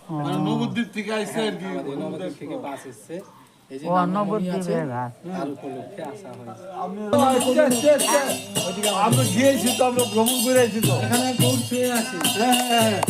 মানে নবদ্বীপ থেকে আইছে আর কি, নবদ্বীপ থেকে বাস এসছে, এই যে ও নবদ্বীপের ঘাট। তার উপলক্ষে আসা হয়েছে। আমরা গিয়েছি তো, আমরা ভ্রমণ করে আইছি তো। এখানে গৌর ছুঁয়ে আসি। হ্যাঁ হ্যাঁ হ্যাঁ।